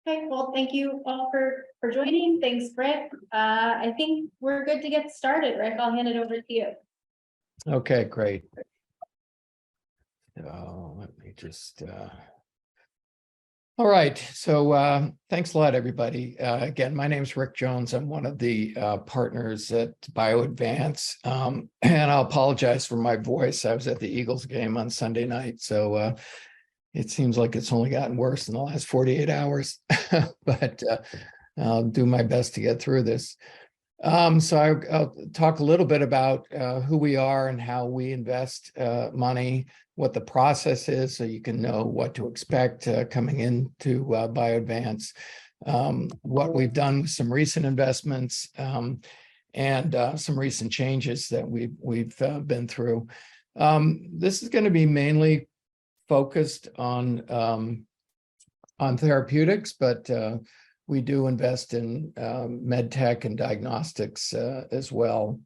Okay, well, thank you all for joining. Thanks, Rick. I think we're good to get started. Rick, I'll hand it over to you. Okay, great. Let me just. All right. So thanks a lot, everybody. Again, my name is Rick Jones. I'm one of the partners at BioAdvance. And I'll apologize for my voice. I was at the Eagles game on Sunday night. So it seems like it's only gotten worse in the last 48 hours. But I'll do my best to get through this. So I'll talk a little bit about who we are and how we invest money, what the process is, so you can know what to expect coming into BioAdvance, what we've done with some recent investments, and some recent changes that we've been through. This is going to be mainly focused on therapeutics, but we do invest in med tech and diagnostics as well.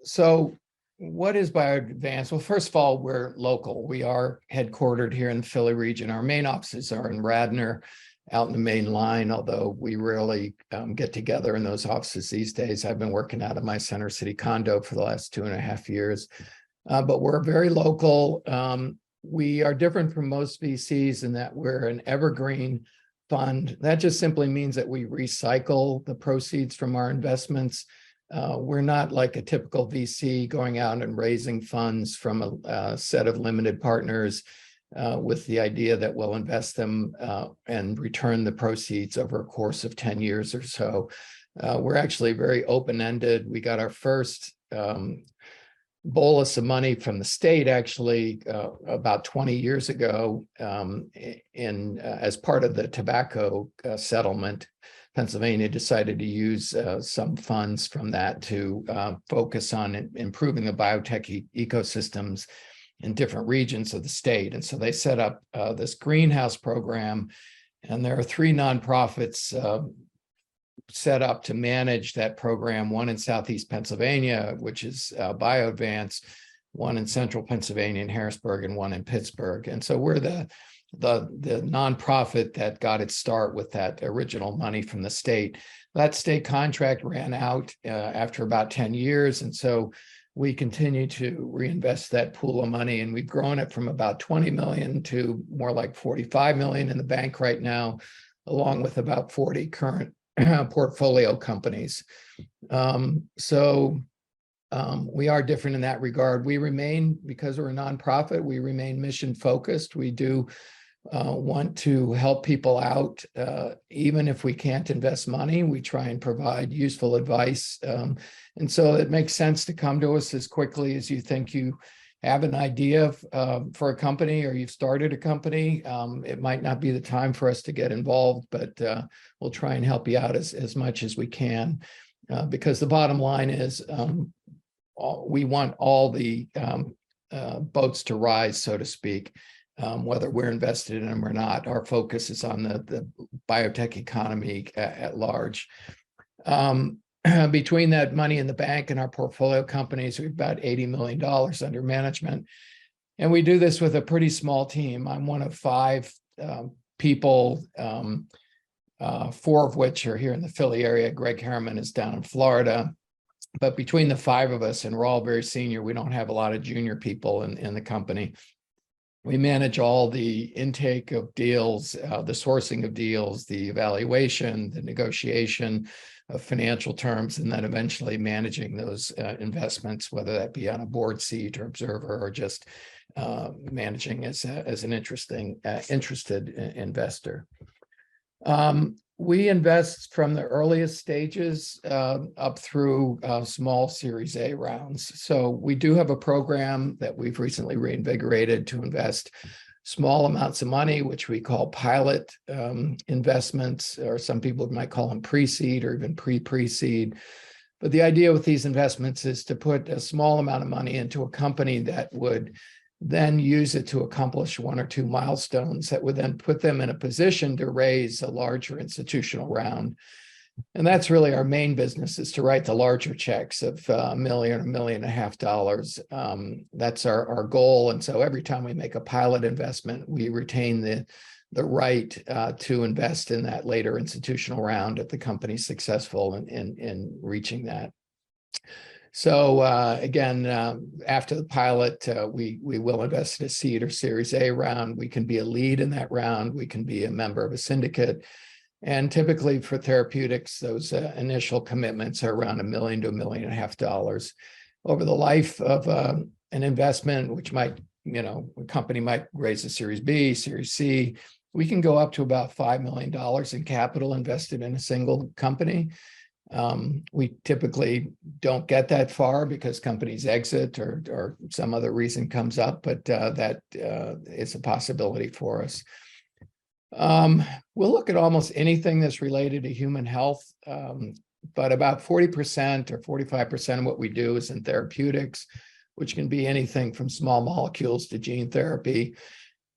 So what is BioAdvance? Well, first of all, we're local. We are headquartered here in the Philly region. Our main offices are in Radnor, out in the main line, although we rarely get together in those offices these days. I've been working out of my Center City condo for the last 2.5 years. But we're very local. We are different from most VCs in that we're an evergreen fund. That just simply means that we recycle the proceeds from our investments. We're not like a typical VC going out and raising funds from a set of limited partners with the idea that we'll invest them and return the proceeds over a course of 10 years or so. We're actually very open-ended. We got our first bolus of money from the state actually about 20 years ago as part of the tobacco settlement. Pennsylvania decided to use some funds from that to focus on improving the biotech ecosystems in different regions of the state. And so they set up this greenhouse program, and there are 3 nonprofits set up to manage that program, one in Southeast Pennsylvania, which is BioAdvance, one in Central Pennsylvania in Harrisburg, and one in Pittsburgh. And so we're the nonprofit that got its start with that original money from the state. That state contract ran out after about 10 years. And so we continue to reinvest that pool of money, and we've grown it from about 20 million to more like 45 million in the bank right now, along with about 40 current portfolio companies. We are different in that regard. We remain, because we're a nonprofit, we remain mission focused. We do want to help people out. Even if we can't invest money, we try and provide useful advice. And so it makes sense to come to us as quickly as you think you have an idea for a company, or you've started a company. It might not be the time for us to get involved, but we'll try and help you out as much as we can, because the bottom line is we want all the boats to rise, so to speak, whether we're invested in them or not. Our focus is on the biotech economy at large. Between that money in the bank and our portfolio companies, we've about $80 million under management. And we do this with a pretty small team. I'm one of 5 people, 4 of which are here in the Philly area. Greg Harriman is down in Florida. But between the 5 of us, and we're all very senior, we don't have a lot of junior people in the company. We manage all the intake of deals, the sourcing of deals, the evaluation, the negotiation of financial terms, and then eventually managing those investments, whether that be on a board seat or observer, or just managing as an interested investor. We invest from the earliest stages up through small Series A rounds. So we do have a program that we've recently reinvigorated to invest small amounts of money, which we call pilot investments, or some people might call them pre-seed or even pre-seed. But the idea with these investments is to put a small amount of money into a company that would then use it to accomplish 1 or 2 milestones that would then put them in a position to raise a larger institutional round. And that's really our main business, is to write the larger checks of $1 million or $1.5 million. That's our goal. And so every time we make a pilot investment, we retain the right to invest in that later institutional round if the company's successful in reaching that. So again, after the pilot, we will invest in a seed or Series A round. We can be a lead in that round. We can be a member of a syndicate. And typically for therapeutics, those initial commitments are around $1 million to $1.5 million. Over the life of an investment, which might, a company might raise a Series B, Series C, we can go up to about $5 million in capital invested in a single company. We typically don't get that far because companies exit or some other reason comes up, but that is a possibility for us. We'll look at almost anything that's related to human health, but about 40% or 45% of what we do is in therapeutics, which can be anything from small molecules to gene therapy.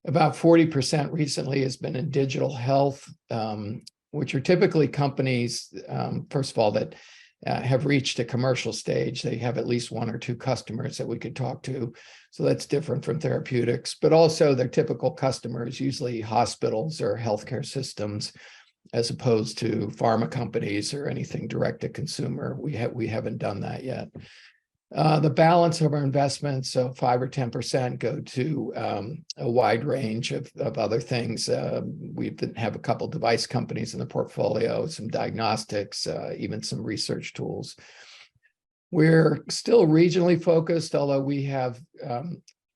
About 40% recently has been in digital health, which are typically companies, first of all, that have reached a commercial stage. They have at least one or two customers that we could talk to. So that's different from therapeutics, but also their typical customers, usually hospitals or healthcare systems, as opposed to pharma companies or anything direct to consumer. We haven't done that yet. The balance of our investments, so 5 or 10%, go to a wide range of other things. We have a couple device companies in the portfolio, some diagnostics, even some research tools. We're still regionally focused, although we have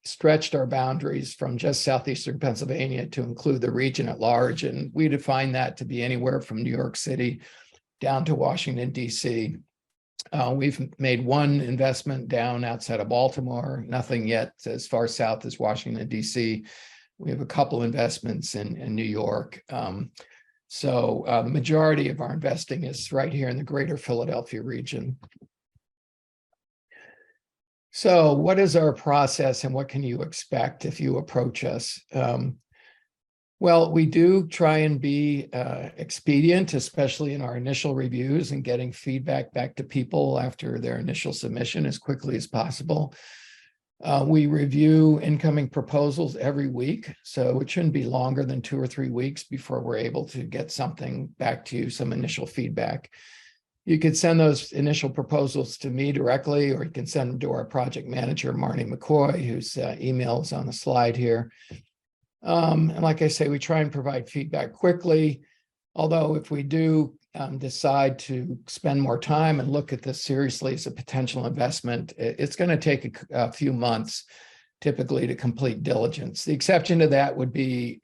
stretched our boundaries from just southeastern Pennsylvania to include the region at large. And we define that to be anywhere from New York City down to Washington, D.C. We've made one investment down outside of Baltimore, nothing yet as far south as Washington, D.C. We have a couple investments in New York. So the majority of our investing is right here in the greater Philadelphia region. So what is our process and what can you expect if you approach us? Well, we do try and be expedient, especially in our initial reviews and getting feedback back to people after their initial submission as quickly as possible. We review incoming proposals every week, so it shouldn't be longer than 2 or 3 weeks before we're able to get something back to you, some initial feedback. You could send those initial proposals to me directly, or you can send them to our project manager, Marnie McCoy, whose email is on the slide here. And like I say, we try and provide feedback quickly, although if we do decide to spend more time and look at this seriously as a potential investment, it's going to take a few months typically to complete diligence. The exception to that would be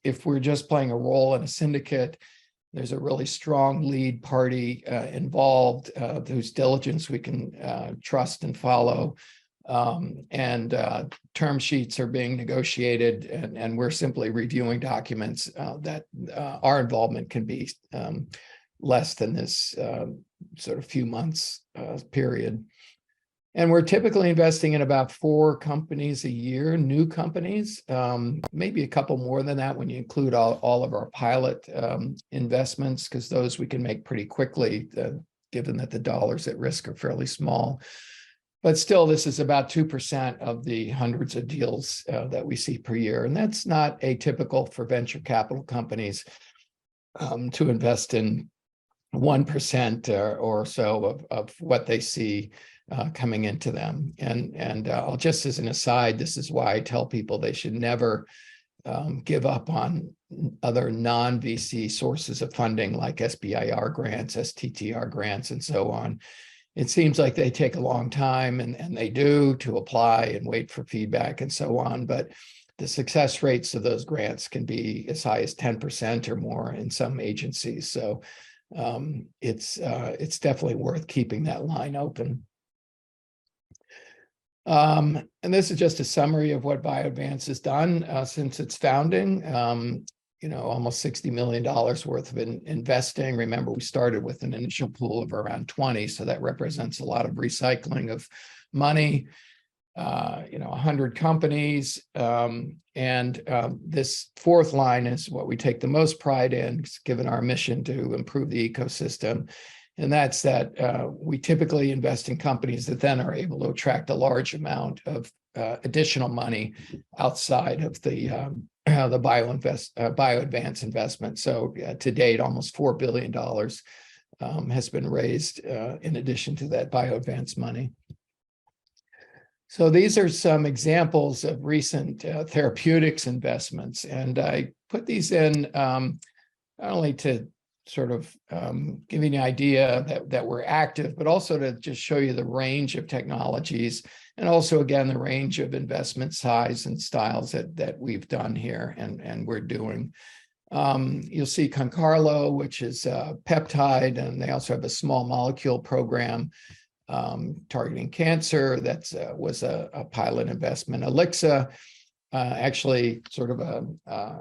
if we're just playing a role in a syndicate, there's a really strong lead party involved whose diligence we can trust and follow. And term sheets are being negotiated, and we're simply reviewing documents that our involvement can be less than this sort of few months period. And we're typically investing in about 4 companies a year, new companies, maybe a couple more than that when you include all of our pilot investments, because those we can make pretty quickly, given that the dollars at risk are fairly small. But still, this is about 2% of the hundreds of deals that we see per year. And that's not atypical for venture capital companies to invest in 1% or so of what they see coming into them. And I'll just as an aside, this is why I tell people they should never give up on other non-VC sources of funding like SBIR grants, STTR grants, and so on. It seems like they take a long time, and they do, to apply and wait for feedback and so on. But the success rates of those grants can be as high as 10% or more in some agencies. So it's definitely worth keeping that line open. And this is just a summary of what BioAdvance has done since its founding. Almost $60 million worth of investing. Remember, we started with an initial pool of around 20, so that represents a lot of recycling of money. 100 companies, and this fourth line is what we take the most pride in, given our mission to improve the ecosystem. And that's that we typically invest in companies that then are able to attract a large amount of additional money outside of the the BioAdvance investment. So to date, almost $4 billion has been raised in addition to that BioAdvance money. So these are some examples of recent therapeutics investments, and I put these in not only to sort of give you an idea that we're active, but also to just show you the range of technologies, and also, again, the range of investment size and styles that we've done here and we're doing. You'll see Concarlo, which is a peptide, and they also have a small molecule program targeting cancer. That was a pilot investment. Elixa, actually sort of a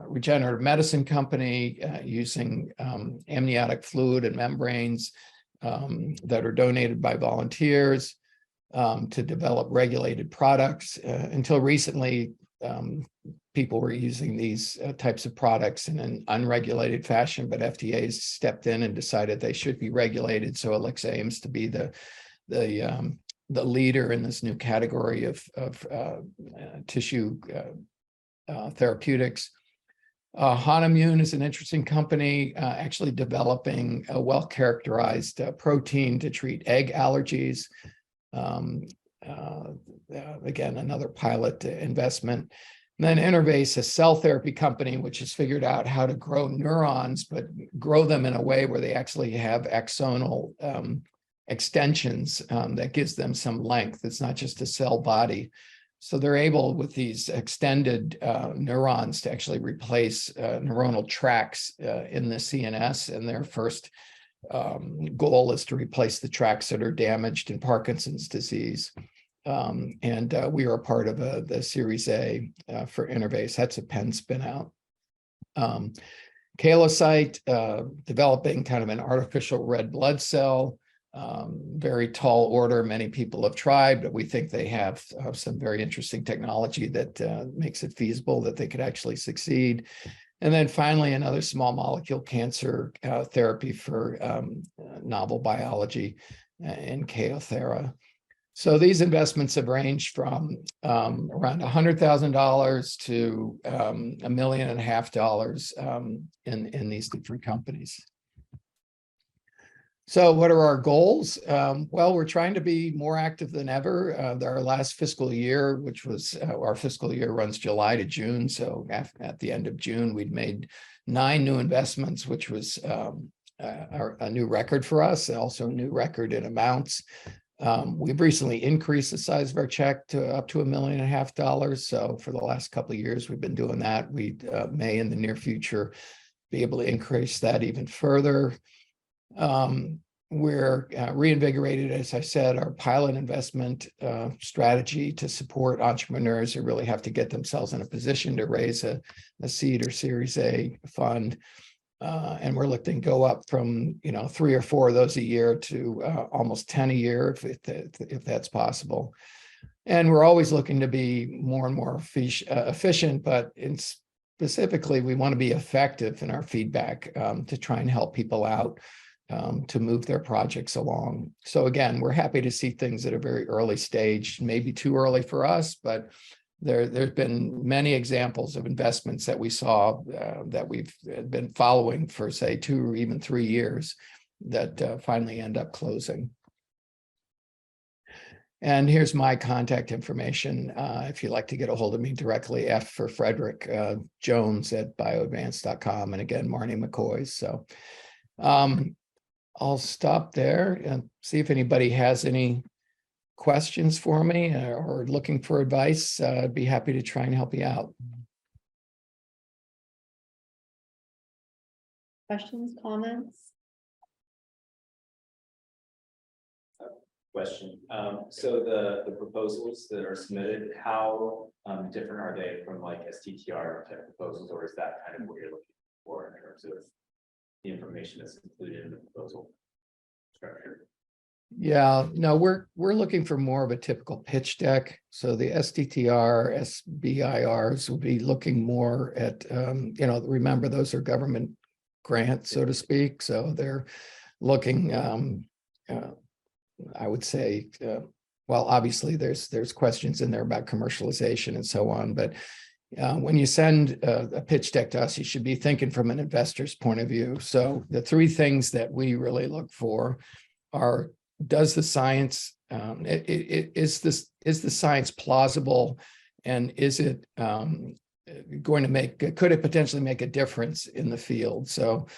regenerative medicine company using amniotic fluid and membranes that are donated by volunteers to develop regulated products. Until recently, people were using these types of products in an unregulated fashion, but FDA has stepped in and decided they should be regulated. So Elixa aims to be the leader in this new category of tissue therapeutics. Hanimmune is an interesting company, actually developing a well-characterized protein to treat egg allergies. Again, another pilot investment. And then Intervase, a cell therapy company, which has figured out how to grow neurons, but grow them in a way where they actually have axonal extensions that gives them some length. It's not just a cell body. So they're able, with these extended neurons, to actually replace neuronal tracks in the CNS. And their first goal is to replace the tracks that are damaged in Parkinson's disease. And we are a part of the Series A for Intervase. That's a Penn spin-out. Kalocyte, developing kind of an artificial red blood cell. Very tall order. Many people have tried, but we think they have some very interesting technology that makes it feasible that they could actually succeed. And then finally, another small molecule cancer therapy for novel biology in Kaothera. So these investments have ranged from around $100,000 to $1.5 million in these different companies. So what are our goals? Well, we're trying to be more active than ever. Our last fiscal year, which was our fiscal year runs July to June. So at the end of June, we'd made 9 new investments, which was a new record for us, also a new record in amounts. We've recently increased the size of our check to up to $1.5 million. So for the last couple of years, we've been doing that. We may in the near future be able to increase that even further. We're reinvigorated, as I said, our pilot investment strategy to support entrepreneurs who really have to get themselves in a position to raise a seed or Series A fund. And we're looking to go up from 3 or 4 of those a year to almost 10 a year if that's possible. And we're always looking to be more and more efficient, but specifically we want to be effective in our feedback to try and help people out to move their projects along. So again, we're happy to see things at a very early stage, maybe too early for us, but there's been many examples of investments that we saw that we've been following for, say, 2 or even 3 years that finally end up closing. And here's my contact information. If you'd like to get a hold of me directly, F for Frederick, Jones at bioadvance.com, and again, Marnie McCoy's. So I'll stop there and see if anybody has any questions for me or looking for advice. I'd be happy to try and help you out. Questions, comments? Question. So the proposals that are submitted, how different are they from like STTR type proposals, or is that kind of what you're looking for in terms of the information that's included in the proposal structure? Yeah, no, we're looking for more of a typical pitch deck. So the STTR, SBIRs will be looking more at, remember those are government grants, so to speak. So they're looking, I would say, well, obviously there's questions in there about commercialization and so on, but when you send a pitch deck to us, you should be thinking from an investor's point of view. So the three things that we really look for are, does the science, is the science plausible, and is it going to make, could it potentially make a difference in the field? So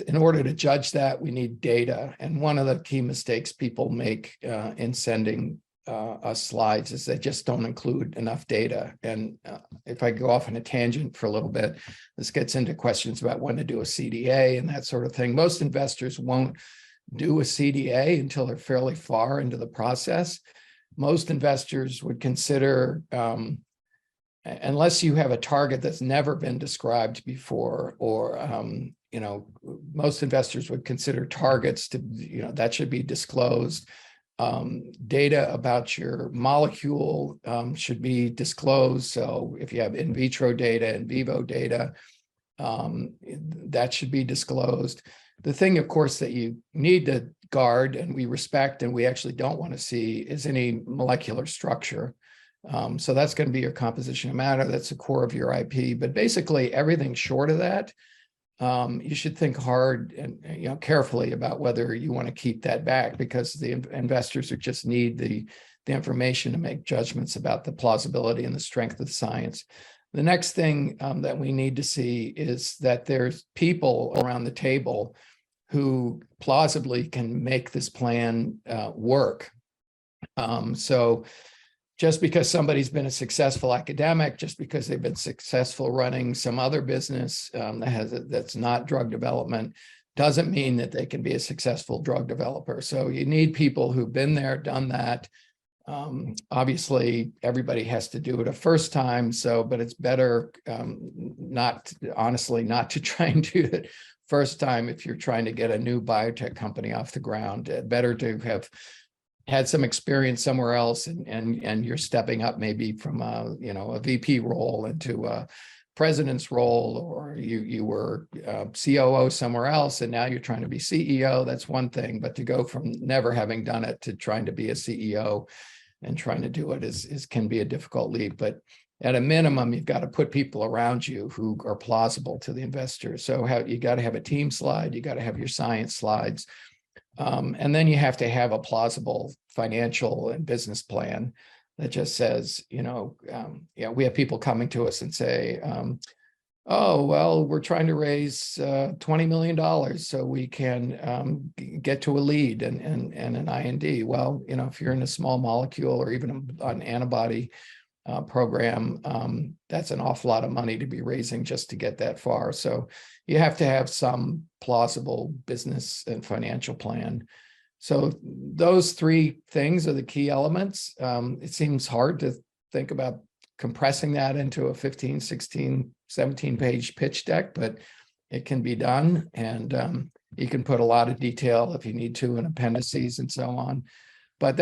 in order to judge that, we need data. And one of the key mistakes people make in sending us slides is they just don't include enough data. And if I go off on a tangent for a little bit, this gets into questions about when to do a CDA and that sort of thing. Most investors won't do a CDA until they're fairly far into the process. Most investors would consider, unless you have a target that's never been described before, or most investors would consider targets to, that should be disclosed. Data about your molecule should be disclosed. So if you have in vitro data, in vivo data, that should be disclosed. The thing, of course, that you need to guard, and we respect, and we actually don't want to see, is any molecular structure. So that's going to be your composition of matter. That's the core of your IP. But basically, everything short of that, you should think hard and carefully about whether you want to keep that back, because the investors just need the information to make judgments about the plausibility and the strength of the science. The next thing that we need to see is that there's people around the table who plausibly can make this plan work. So just because somebody's been a successful academic, just because they've been successful running some other business that's not drug development, doesn't mean that they can be a successful drug developer. So you need people who've been there, done that. Obviously, everybody has to do it a first time. But it's better not to try and do it first time if you're trying to get a new biotech company off the ground. Better to have had some experience somewhere else, and you're stepping up maybe from a VP role into a president's role, or you were COO somewhere else and now you're trying to be CEO. That's one thing, but to go from never having done it to trying to be a CEO and trying to do it can be a difficult leap. But at a minimum, you've got to put people around you who are plausible to the investors. So you got to have a team slide, you got to have your science slides. And then you have to have a plausible financial and business plan that just says, we have people coming to us and say, oh, well, we're trying to raise $20 million so we can get to a lead and an IND. Well, if you're in a small molecule or even an antibody program, that's an awful lot of money to be raising just to get that far. So you have to have some plausible business and financial plan. So those three things are the key elements. It seems hard to think about compressing that into a 15, 16, 17-page pitch deck, but it can be done. And you can put a lot of detail if you need to in appendices and so on. But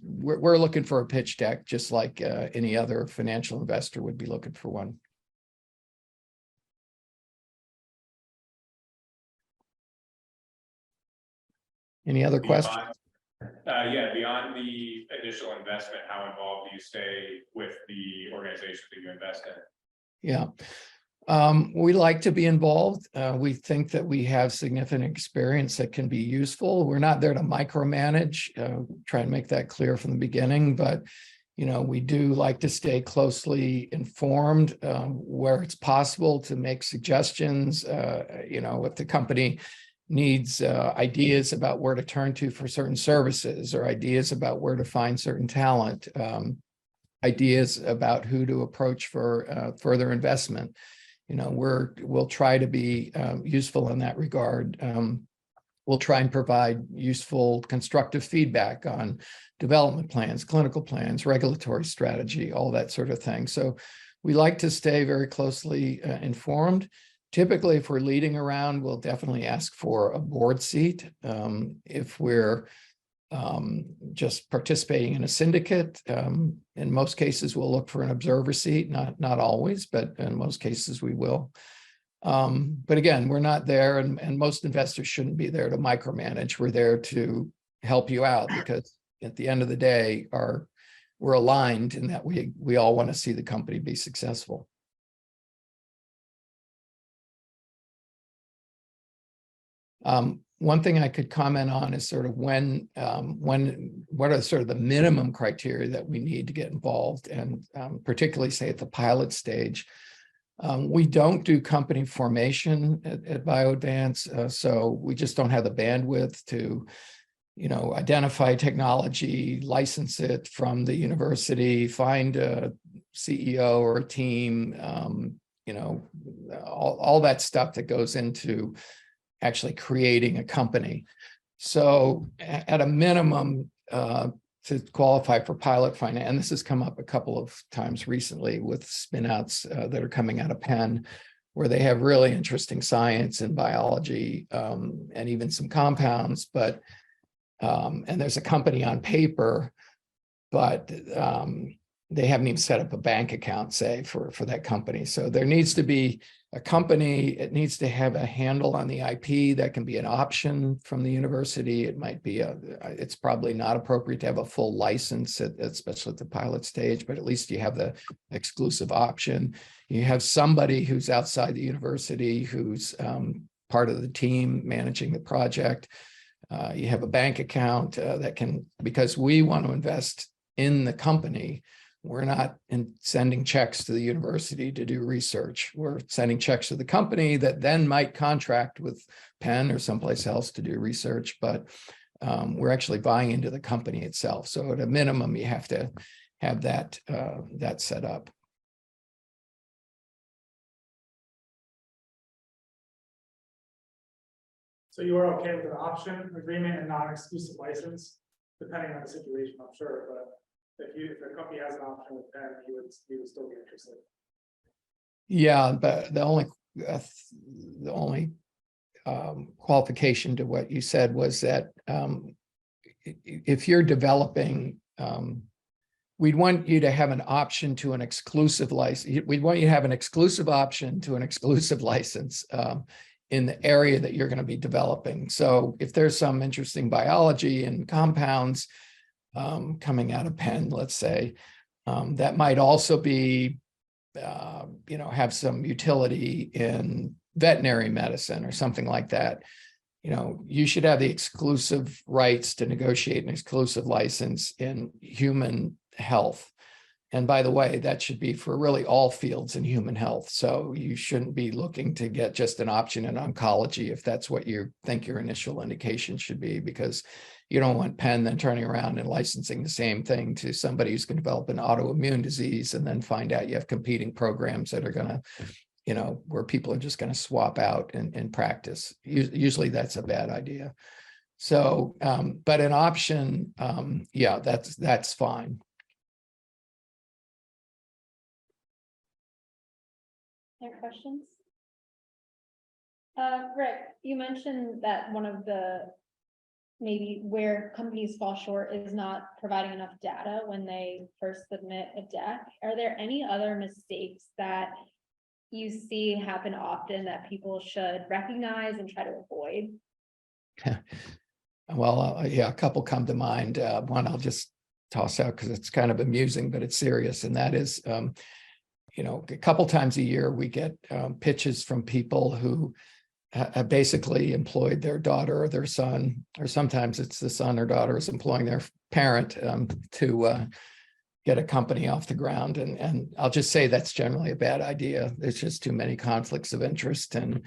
we're looking for a pitch deck, just like any other financial investor would be looking for one. Any other questions? Beyond the initial investment, how involved do you stay with the organization that you invest in? Yeah. We like to be involved. We think that we have significant experience that can be useful. We're not there to micromanage, try and make that clear from the beginning, but we do like to stay closely informed where it's possible to make suggestions. If the company needs ideas about where to turn to for certain services, or ideas about where to find certain talent, ideas about who to approach for further investment. We'll try to be useful in that regard. We'll try and provide useful, constructive feedback on development plans, clinical plans, regulatory strategy, all that sort of thing. So we like to stay very closely informed. Typically, if we're leading around, we'll definitely ask for a board seat. If we're just participating in a syndicate, in most cases, we'll look for an observer seat, not always, but in most cases we will. But again, we're not there, and most investors shouldn't be there to micromanage. We're there to help you out, because at the end of the day, our we're aligned in that we all want to see the company be successful. One thing I could comment on is sort of what are sort of the minimum criteria that we need to get involved, and particularly say at the pilot stage. We don't do company formation at BioAdvance, so we just don't have the bandwidth to, identify technology, license it from the university, find a CEO or a team, all that stuff that goes into actually creating a company. So at a minimum, to qualify for pilot finance, and this has come up a couple of times recently with spin-outs that are coming out of Penn, where they have really interesting science and biology, and even some compounds, but and there's a company on paper, but they haven't even set up a bank account, say, for that company. So there needs to be a company, it needs to have a handle on the IP that can be an option from the university. It might be it's probably not appropriate to have a full license, especially at the pilot stage, but at least you have the exclusive option. You have somebody who's outside the university who's part of the team managing the project. You have a bank account that can, because we want to invest in the company. We're not sending checks to the university to do research. We're sending checks to the company that then might contract with Penn or someplace else to do research, but we're actually buying into the company itself. So at a minimum, you have to have that set up. So you are okay with an option agreement and non-exclusive license, depending on the situation, I'm sure, but if a company has an option with Penn, you would still be interested. Yeah, but the only qualification to what you said was that if you're developing, we'd want you to have an option to an exclusive license. We'd want you to have an exclusive option to an exclusive license in the area that you're going to be developing. So if there's some interesting biology and compounds coming out of Penn, let's say, that might also be, have some utility in veterinary medicine or something like that. You should have the exclusive rights to negotiate an exclusive license in human health. And by the way, that should be for really all fields in human health. So you shouldn't be looking to get just an option in oncology if that's what you think your initial indication should be, because you don't want Penn then turning around and licensing the same thing to somebody who's going to develop an autoimmune disease and then find out you have competing programs that are going to, where people are just going to swap out in practice. Usually that's a bad idea. So, but an option, yeah, that's fine. Any questions? Rick, you mentioned that one of the maybe where companies fall short is not providing enough data when they first submit a deck. Are there any other mistakes that you see happen often that people should recognize and try to avoid? Well, yeah, a couple come to mind. One I'll just toss out because it's kind of amusing, but it's serious. And that is, a couple times a year, we get pitches from people who have basically employed their daughter or their son, or sometimes it's the son or daughter is employing their parent to get a company off the ground. And I'll just say that's generally a bad idea. There's just too many conflicts of interest, and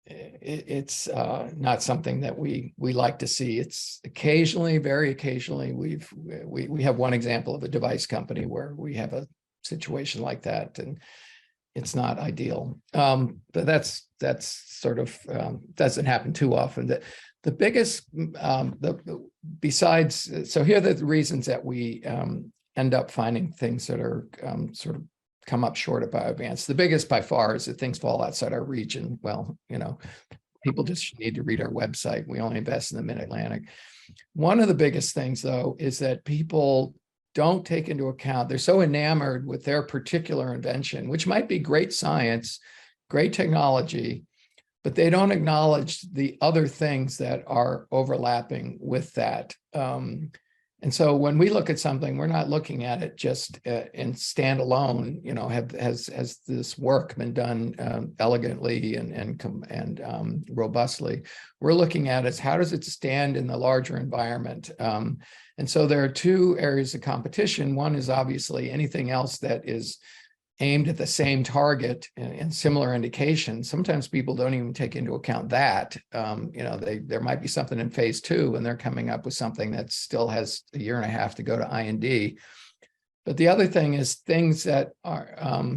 it's not something that we like to see. It's occasionally, very occasionally, we have one example of a device company where we have a situation like that, and it's not ideal. But that's sort of doesn't happen too often. The biggest, besides, so here are the reasons that we end up finding things that are sort of come up short at BioAdvance. The biggest by far is that things fall outside our region. Well, people just need to read our website. We only invest in the Mid-Atlantic. One of the biggest things, though, is that people don't take into account, they're so enamored with their particular invention, which might be great science, great technology, but they don't acknowledge the other things that are overlapping with that. And so when we look at something, we're not looking at it just in standalone, you know, has this work been done elegantly and robustly. We're looking at is how does it stand in the larger environment? And so there are two areas of competition. One is obviously anything else that is aimed at the same target and similar indications. Sometimes people don't even take into account that. You know, there might be something in phase 2 and they're coming up with something that still has a year and a half to go to IND. But the other thing is things that are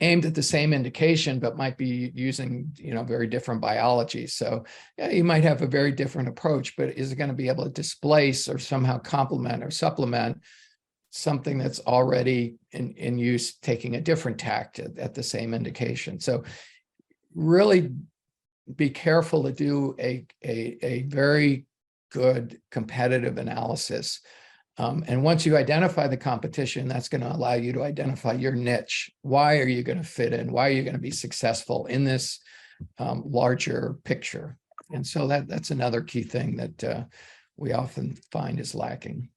aimed at the same indication, but might be using, you know, very different biology. So yeah, you might have a very different approach, but is it going to be able to displace or somehow complement or supplement something that's already in use, taking a different tact at the same indication? So really be careful to do a very good competitive analysis. And once you identify the competition, that's going to allow you to identify your niche. Why are you going to fit in? Why are you going to be successful in this larger picture? And so that's another key thing that we often find is lacking.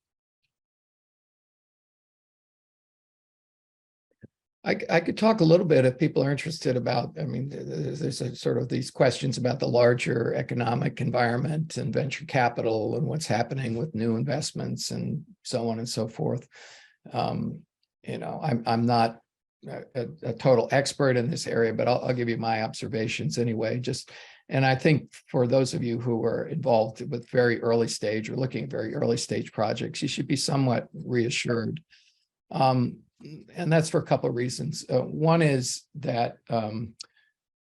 I could talk a little bit if people are interested about, I mean, there's a sort of these questions about the larger economic environment and venture capital and what's happening with new investments and so on and so forth. You know, I'm not a total expert in this area, but I'll give you my observations anyway. And I think for those of you who are involved with very early stage or looking at very early stage projects, you should be somewhat reassured. And that's for a couple of reasons. One is that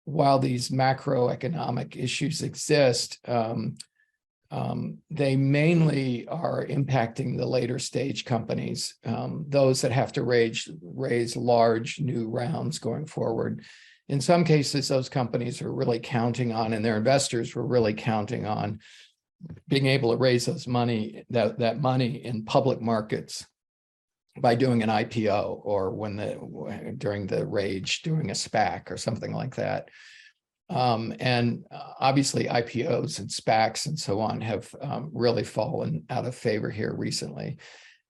while these macroeconomic issues exist, they mainly are impacting the later stage companies, those that have to raise large new rounds going forward. In some cases, those companies are really counting on, and their investors were really counting on being able to raise that money in public markets by doing an IPO or during the rage, doing a SPAC or something like that. And obviously IPOs and SPACs and so on have really fallen out of favor here recently.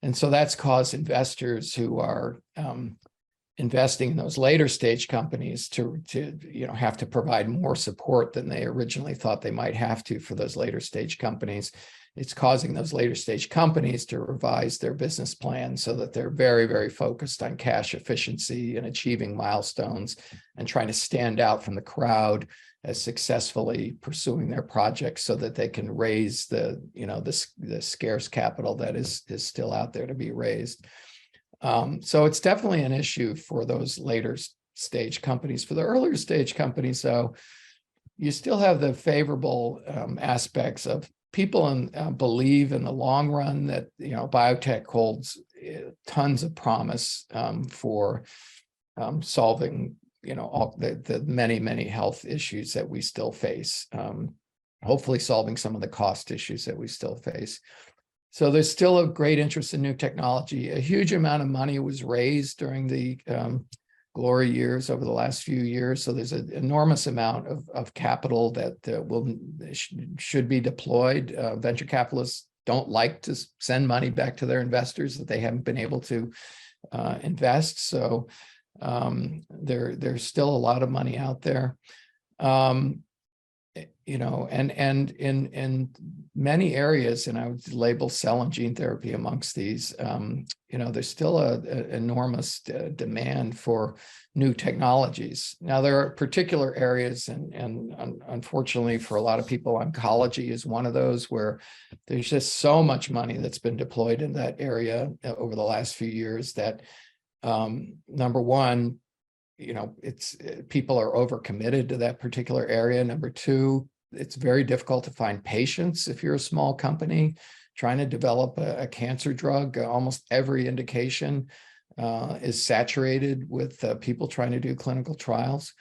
And so that's caused investors who are investing in those later stage companies to you know, have to provide more support than they originally thought they might have to for those later stage companies. It's causing those later stage companies to revise their business plans so that they're very, very focused on cash efficiency and achieving milestones and trying to stand out from the crowd as successfully pursuing their projects so that they can raise the, you know, the scarce capital that is still out there to be raised. So it's definitely an issue for those later stage companies. For the earlier stage companies, though, you still have the favorable aspects of people believe in the long run that, you know, biotech holds tons of promise for solving, you know, all the many health issues that we still face. Hopefully solving some of the cost issues that we still face. So there's still a great interest in new technology. A huge amount of money was raised during the glory years over the last few years. So there's an enormous amount of capital that should be deployed. Venture capitalists don't like to send money back to their investors that they haven't been able to invest. So there's still a lot of money out there. You know, and in many areas, and I would label cell and gene therapy amongst these, you know, there's still an enormous demand for new technologies. Now, there are particular areas, and unfortunately for a lot of people, oncology is one of those where there's just so much money that's been deployed in that area over the last few years that, number one, you know, people are overcommitted to that particular area. Number two, it's very difficult to find patients if you're a small company trying to develop a cancer drug. Almost every indication is saturated with people trying to do clinical trials.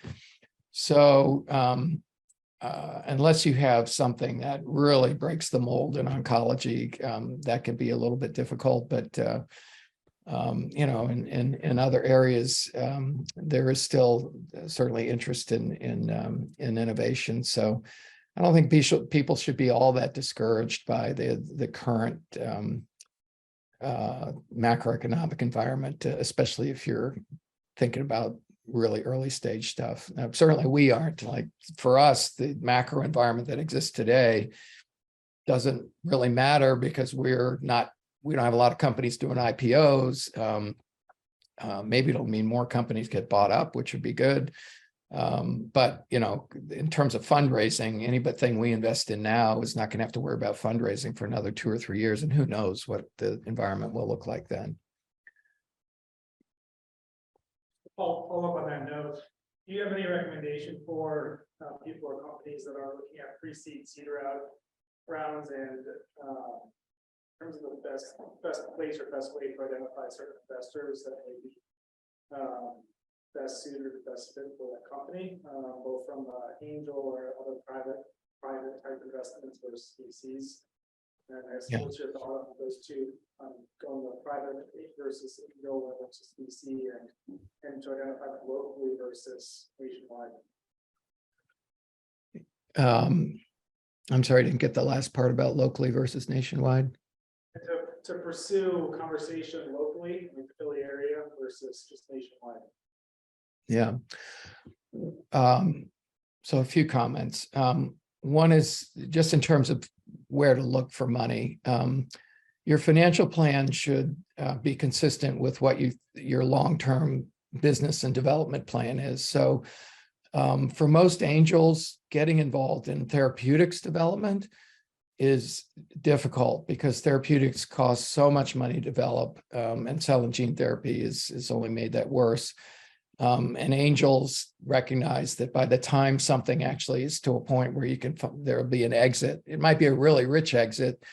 So unless you have something that really breaks the mold in oncology, that can be a little bit difficult, but you know, in other areas, there is still certainly interest in innovation. So I don't think people should be all that discouraged by the current macroeconomic environment, especially if you're thinking about really early stage stuff. Certainly we aren't. Like for us, the macro environment that exists today doesn't really matter because we don't have a lot of companies doing IPOs. Maybe it'll mean more companies get bought up, which would be good. But in terms of fundraising, anything we invest in now is not going to have to worry about fundraising for another 2 or 3 years, and who knows what the environment will look like then. Follow up on that note, do you have any recommendation for people or companies that are looking at pre-seed seed rounds and in terms of the best place or best way to identify certain investors that may be best suited or best fit for that company, both from angel or other private type investments versus VCs? And I guess what's your thought on those two, going with private versus angel versus VC, and to identify locally versus nationwide? I'm sorry, I didn't get the last part about locally versus nationwide. To pursue conversation locally in the Philly area versus just nationwide. Yeah. So a few comments. One is just in terms of where to look for money. Your financial plan should be consistent with what your long-term business and development plan is. So for most angels, getting involved in therapeutics development is difficult because therapeutics cost so much money to develop, and cell and gene therapy is only made that worse. And angels recognize that by the time something actually is to a point where there'll be an exit, it might be a really rich exit,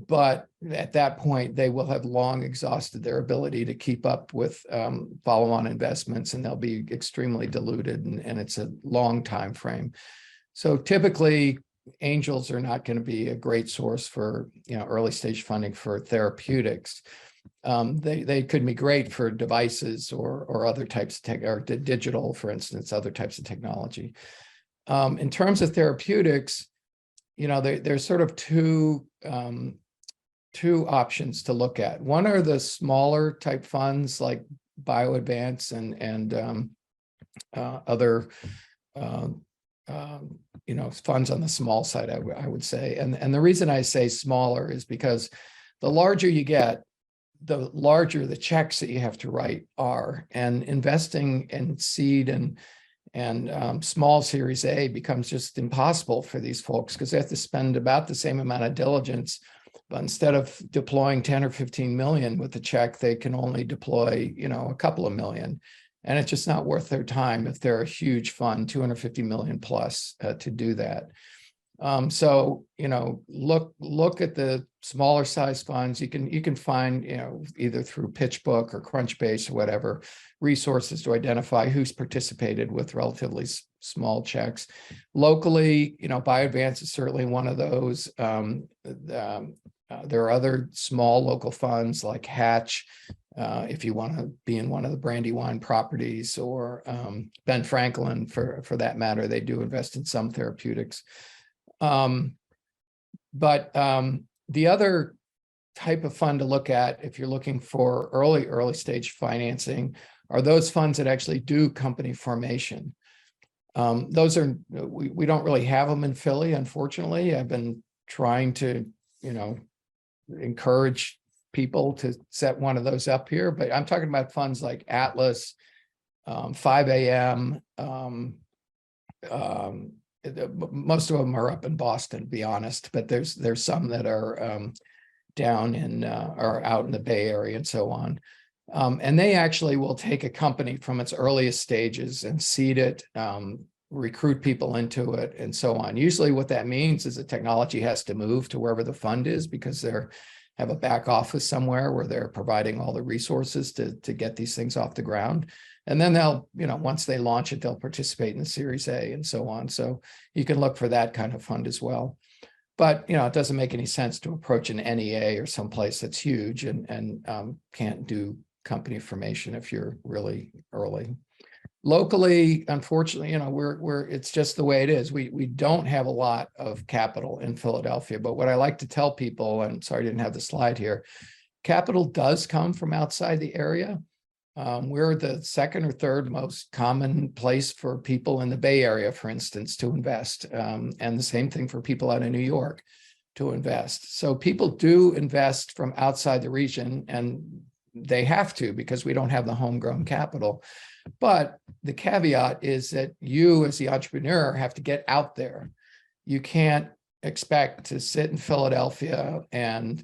but at that point they will have long exhausted their ability to keep up with follow-on investments, and they'll be extremely diluted, and it's a long time frame. So typically angels are not going to be a great source for early stage funding for therapeutics. They could be great for devices or other types of tech, or digital, for instance, other types of technology. In terms of therapeutics, there's sort of two options to look at. One are the smaller type funds like BioAdvance and other funds on the small side, I would say. And the reason I say smaller is because the larger you get, the larger the checks that you have to write are, and investing in seed and small Series A becomes just impossible for these folks because they have to spend about the same amount of diligence, but instead of deploying 10 or 15 million with the check, they can only deploy, a couple of million, and it's just not worth their time if they're a huge fund, 250 million plus, to do that. So, look at the smaller size funds. You can find, either through PitchBook or Crunchbase or whatever, resources to identify who's participated with relatively small checks. Locally, BioAdvance is certainly one of those. There are other small local funds like Hatch, if you want to be in one of the Brandywine properties, or Ben Franklin, for that matter. They do invest in some therapeutics. But the other type of fund to look at if you're looking for early stage financing are those funds that actually do company formation. Those are, we don't really have them in Philly, unfortunately. I've been trying to, encourage people to set one of those up here, but I'm talking about funds like Atlas, 5AM, most of them are up in Boston, to be honest, but there's some that are down in or out in the Bay Area and so on. And they actually will take a company from its earliest stages and seed it, recruit people into it, and so on. Usually what that means is the technology has to move to wherever the fund is, because they have a back office somewhere where they're providing all the resources to get these things off the ground. And then they'll, once they launch it, they'll participate in the Series A and so on. So you can look for that kind of fund as well. But, it doesn't make any sense to approach an NEA or someplace that's huge and can't do company formation if you're really early. Locally, unfortunately, it's just the way it is. We don't have a lot of capital in Philadelphia, but what I like to tell people, and sorry I didn't have the slide here, capital does come from outside the area. We're the second or third most common place for people in the Bay Area, for instance, to invest. And the same thing for people out in New York to invest. So people do invest from outside the region, and they have to because we don't have the homegrown capital. But the caveat is that you as the entrepreneur have to get out there. You can't expect to sit in Philadelphia and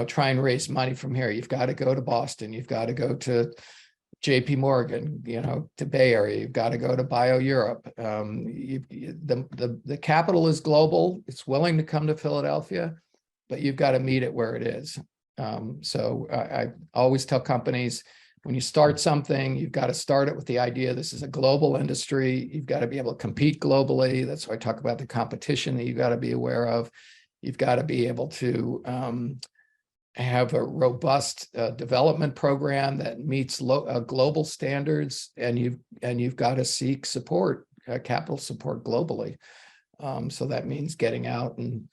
try and raise money from here. You've got to go to Boston. You've got to go to JP Morgan, to Bay Area. You've got to go to BioEurope. The capital is global. It's willing to come to Philadelphia, but you've got to meet it where it is. So I always tell companies, when you start something, you've got to start it with the idea this is a global industry. You've got to be able to compete globally. That's why I talk about the competition that you've got to be aware of. You've got to be able to have a robust development program that meets global standards, and you've got to seek support, capital support globally. So that means getting out and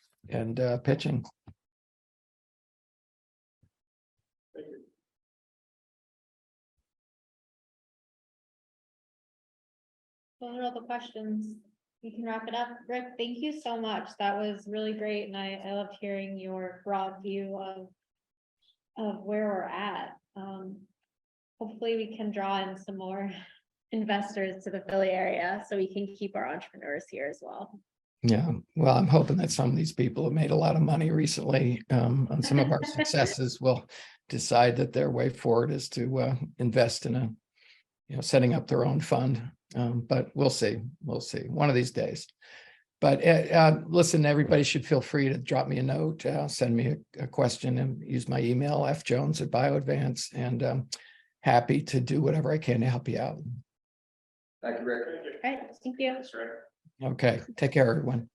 pitching. Those are all the questions. You can wrap it up. Rick, thank you so much. That was really great. And I loved hearing your broad view of where we're at. Hopefully we can draw in some more investors to the Philly area so we can keep our entrepreneurs here as well. Yeah, well, I'm hoping that some of these people have made a lot of money recently on some of our successes will decide that their way forward is to invest in setting up their own fund. But we'll see one of these days. But listen, everybody should feel free to drop me a note, send me a question, and use my email, fjones@BioAdvance, and happy to do whatever I can to help you out. Thank you, Rick. All right, thank you. That's right. Okay, take care, everyone.